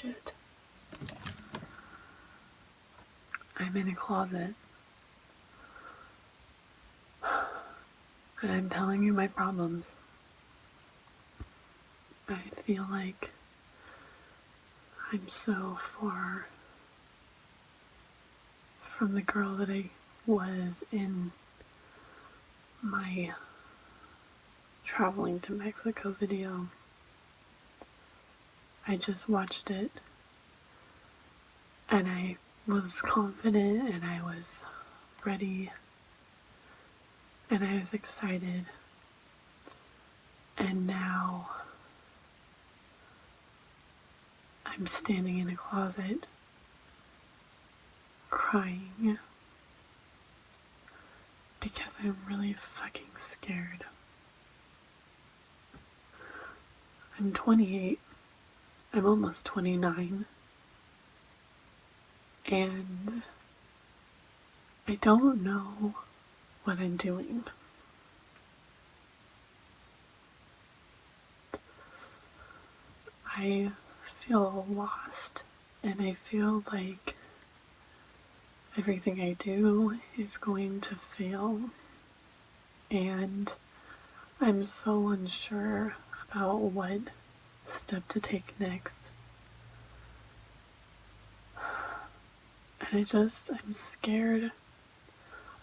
shit. I'm in a closet. And I'm telling you my problems. I feel like I'm so far from the girl that I was in my traveling to Mexico video. I just watched it and I was confident and I was ready and I was excited, and now I'm standing in a closet crying because I'm really fucking scared. I'm 28. I'm almost 29. And I don't know what I'm doing. I feel lost, and I feel like everything I do is going to fail, and I'm so unsure about what step to take next. And I'm scared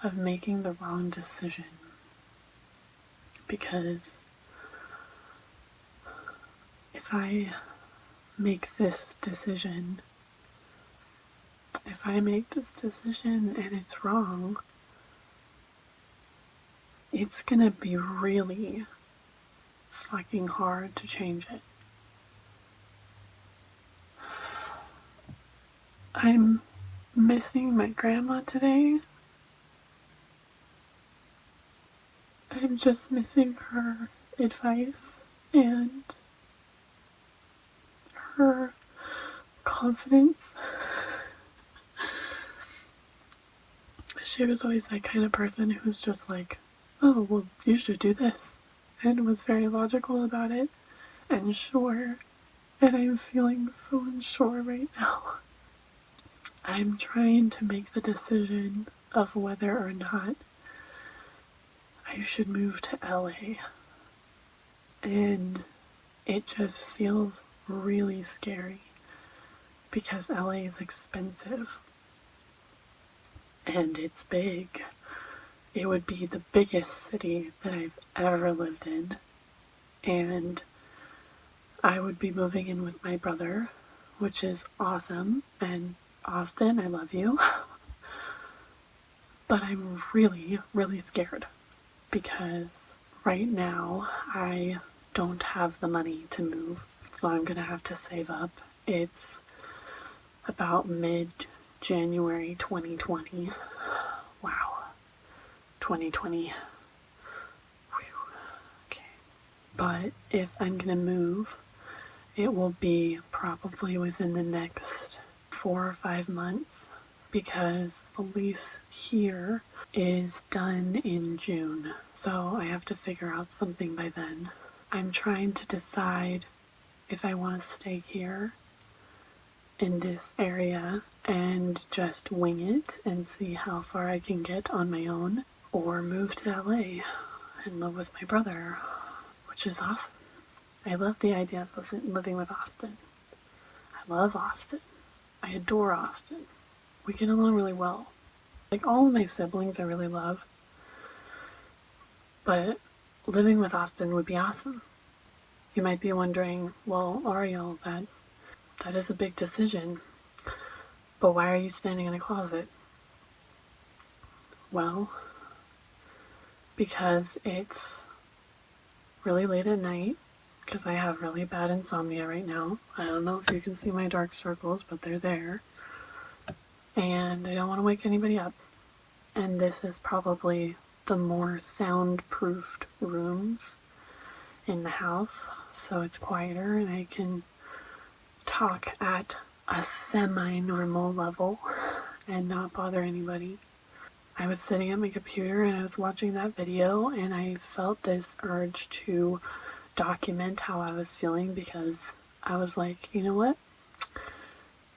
of making the wrong decision, because if I make this decision and it's wrong, it's gonna be really fucking hard to change it. I'm missing my grandma today. I'm just missing her advice and her confidence. She was always that kind of person who was just like, oh, well, you should do this, and was very logical about it and sure. And I'm feeling so unsure right now. I'm trying to make the decision of whether or not I should move to LA. And it just feels really scary because LA is expensive. And it's big. It would be the biggest city that I've ever lived in. And I would be moving in with my brother, which is awesome. And Austin, I love you. But I'm really, really scared because right now I don't have the money to move. So I'm going to have to save up. It's about mid-January 2020. Wow. 2020. Whew. Okay. But if I'm going to move, it will be probably within the next 4 or 5 months, because the lease here is done in June. So I have to figure out something by then. I'm trying to decide if I want to stay here in this area and just wing it and see how far I can get on my own, or move to LA and live with my brother, which is awesome. I love the idea of living with Austin. I love Austin. I adore Austin. We get along really well. Like, all of my siblings I really love. But living with Austin would be awesome. You might be wondering, well, Ariel, that is a big decision. But why are you standing in a closet? Well, because it's really late at night, because I have really bad insomnia right now. I don't know if you can see my dark circles, but they're there. And I don't want to wake anybody up. And this is probably the more soundproofed rooms in the house, so it's quieter and I can talk at a semi-normal level and not bother anybody. I was sitting at my computer and I was watching that video, and I felt this urge to document how I was feeling, because I was like, you know what?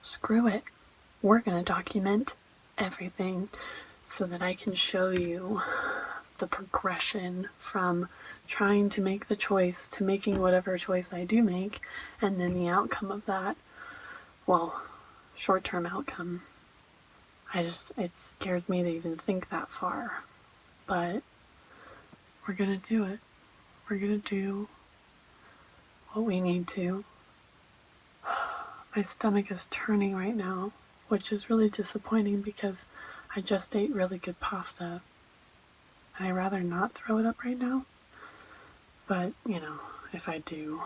screw it. We're going to document everything so that I can show you the progression from trying to make the choice to making whatever choice I do make, and then the outcome of that. Well, short-term outcome. It scares me to even think that far. But we're gonna do it. We're gonna do what we need to. My stomach is turning right now, which is really disappointing because I just ate really good pasta. And I'd rather not throw it up right now. But, if I do.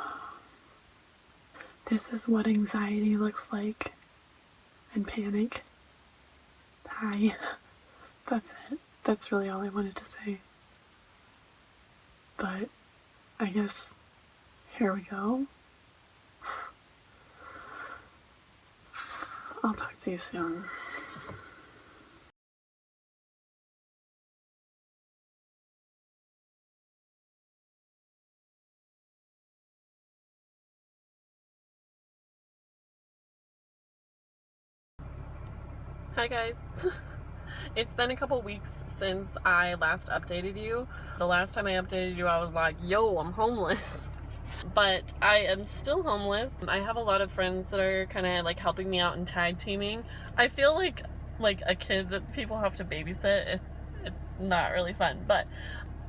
This is what anxiety looks like. And panic. Hi. That's it. That's really all I wanted to say. But, I guess, here we go. I'll talk to you soon. Hi guys. It's been a couple weeks since I last updated you. The last time I updated you I was like, yo, I'm homeless. But I am still homeless. I have a lot of friends that are kind of like helping me out and tag teaming. I feel like a kid that people have to babysit. It's not really fun, but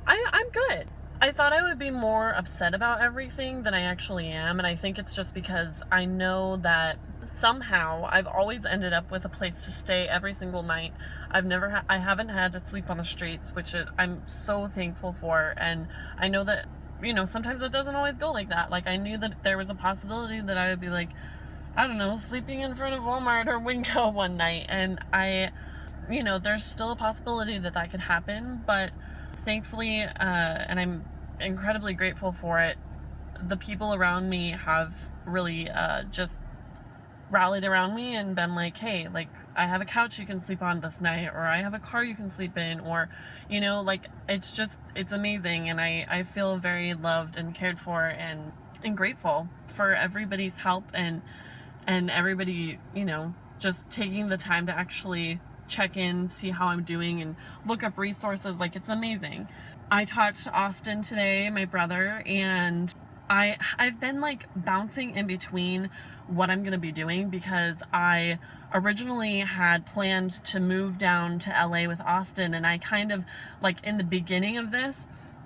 I'm good. I thought I would be more upset about everything than I actually am, and I think it's just because I know that somehow I've always ended up with a place to stay every single night. I haven't had to sleep on the streets, which I'm so thankful for, and I know that, sometimes it doesn't always go like that. Like, I knew that there was a possibility that I would be like, I don't know, sleeping in front of Walmart or Winco one night, and there's still a possibility that that could happen, but thankfully, and I'm incredibly grateful for it, the people around me have really just rallied around me and been like, hey, like, I have a couch you can sleep on this night, or I have a car you can sleep in, or, it's amazing, and I feel very loved and cared for and grateful for everybody's help and everybody, just taking the time to actually check in, see how I'm doing, and look up resources. Like, it's amazing. I talked to Austin today, my brother, and I've been like bouncing in between what I'm gonna be doing, because I originally had planned to move down to LA with Austin, and I kind of, like, in the beginning of this,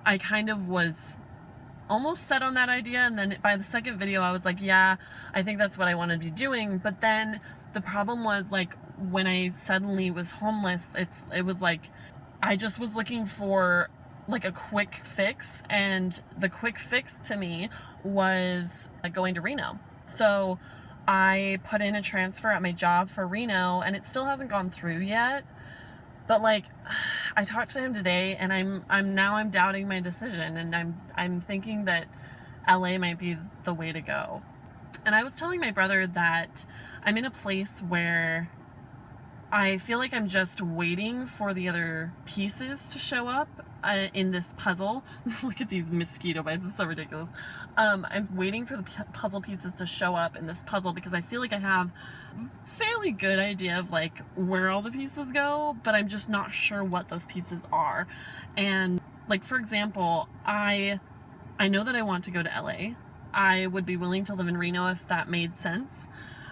I kind of was almost set on that idea, and then by the second video I was like, yeah, I think that's what I want to be doing. But then the problem was, like, when I suddenly was homeless, it was like I just was looking for like a quick fix, and the quick fix to me was going to Reno. So I put in a transfer at my job for Reno, and it still hasn't gone through yet. But, like, I talked to him today, and I'm doubting my decision, and I'm thinking that LA might be the way to go. And I was telling my brother that I'm in a place where I feel like I'm just waiting for the other pieces to show up in this puzzle. Look at these mosquito bites, it's so ridiculous. I'm waiting for the puzzle pieces to show up in this puzzle, because I feel like I have a fairly good idea of like where all the pieces go, but I'm just not sure what those pieces are. And, like, for example, I know that I want to go to LA. I would be willing to live in Reno if that made sense.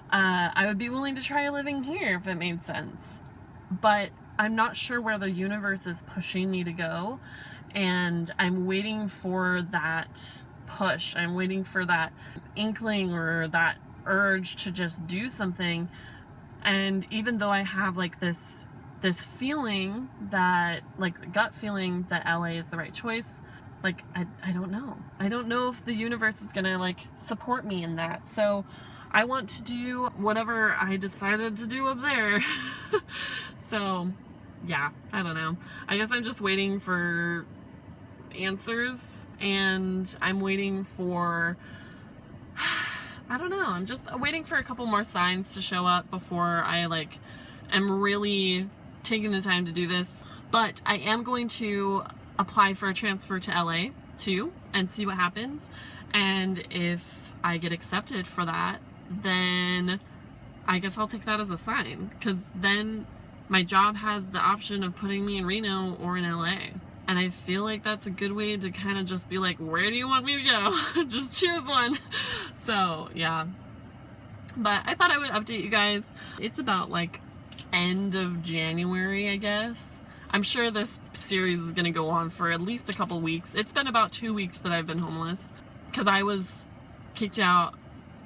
I would be willing to try living here if it made sense. But I'm not sure where the universe is pushing me to go, and I'm waiting for that push. I'm waiting for that inkling or that urge to just do something. And even though I have like this feeling that, like, gut feeling that LA is the right choice, like, I don't know. I don't know if the universe is gonna, like, support me in that. So I want to do whatever I decided to do up there. So yeah, I don't know. I guess I'm just waiting for answers, and I'm waiting for, I don't know, I'm just waiting for a couple more signs to show up before I, like, am really taking the time to do this. But I am going to apply for a transfer to LA too and see what happens, and if I get accepted for that, then I guess I'll take that as a sign, because then my job has the option of putting me in Reno or in LA. And I feel like that's a good way to kind of just be like, where do you want me to go? Just choose one. So yeah. But I thought I would update you guys. It's about like end of January, I guess. I'm sure this series is gonna go on for at least a couple weeks. It's been about 2 weeks that I've been homeless, because I was kicked out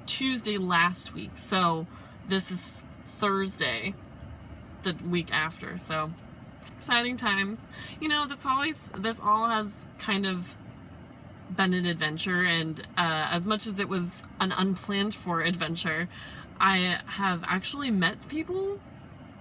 Tuesday last week. So this is Thursday, the week after. So exciting times. You know, this all has kind of been an adventure, and as much as it was an unplanned for adventure, I have actually met people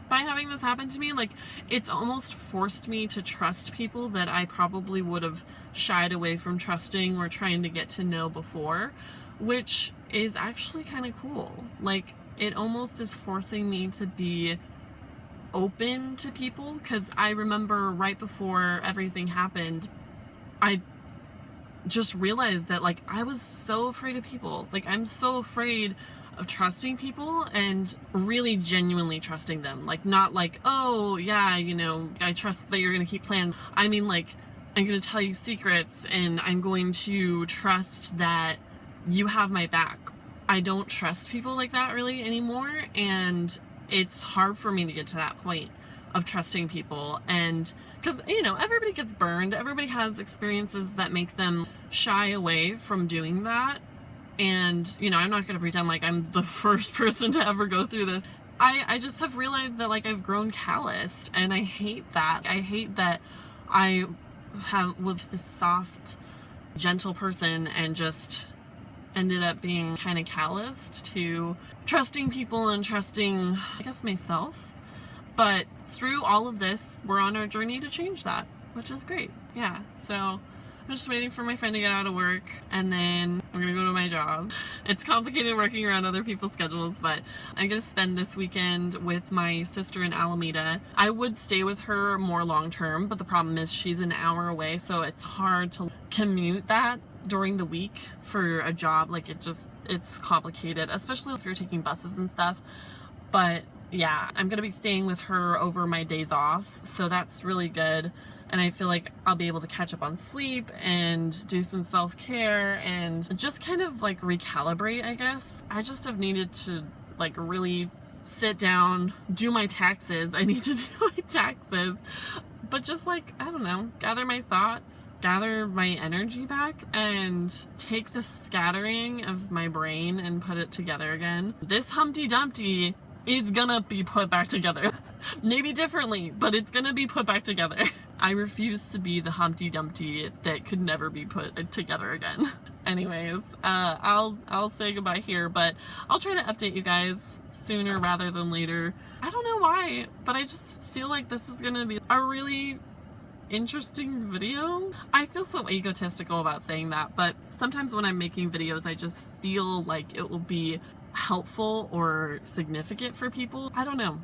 by having this happen to me. Like, it's almost forced me to trust people that I probably would have shied away from trusting or trying to get to know before, which is actually kind of cool. Like, it almost is forcing me to be open to people, because I remember right before everything happened, I just realized that, like, I was so afraid of people. Like, I'm so afraid of trusting people and really genuinely trusting them. Like, not like, oh yeah, you know, I trust that you're gonna keep plans. I mean, like, I'm gonna tell you secrets and I'm going to trust that you have my back. I don't trust people like that really anymore, and it's hard for me to get to that point of trusting people. And because, you know, everybody gets burned, everybody has experiences that make them shy away from doing that. And, you know, I'm not going to pretend like I'm the first person to ever go through this. I just have realized that, like, I've grown calloused, and I hate that. I hate that I was this soft, gentle person and just ended up being kind of calloused to trusting people and trusting, I guess, myself. But through all of this, we're on our journey to change that, which is great. Yeah, so I'm just waiting for my friend to get out of work, and then I'm gonna go to my job. It's complicated working around other people's schedules, but I'm gonna spend this weekend with my sister in Alameda. I would stay with her more long term, but the problem is she's an hour away, so it's hard to commute that during the week for a job. Like, it's complicated, especially if you're taking buses and stuff. But yeah, I'm gonna be staying with her over my days off, so that's really good. And I feel like I'll be able to catch up on sleep and do some self-care and just kind of like recalibrate, I guess. I just have needed to like really sit down, do my taxes. I need to do my taxes. But just like, I don't know, gather my thoughts, gather my energy back, and take the scattering of my brain and put it together again. This Humpty Dumpty is gonna be put back together. Maybe differently, but it's gonna be put back together. I refuse to be the Humpty Dumpty that could never be put together again. Anyways, I'll say goodbye here, but I'll try to update you guys sooner rather than later. I don't know why, but I just feel like this is gonna be a really interesting video. I feel so egotistical about saying that, but sometimes when I'm making videos, I just feel like it will be helpful or significant for people. I don't know.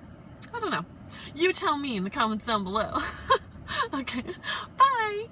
You tell me in the comments down below. Okay, bye!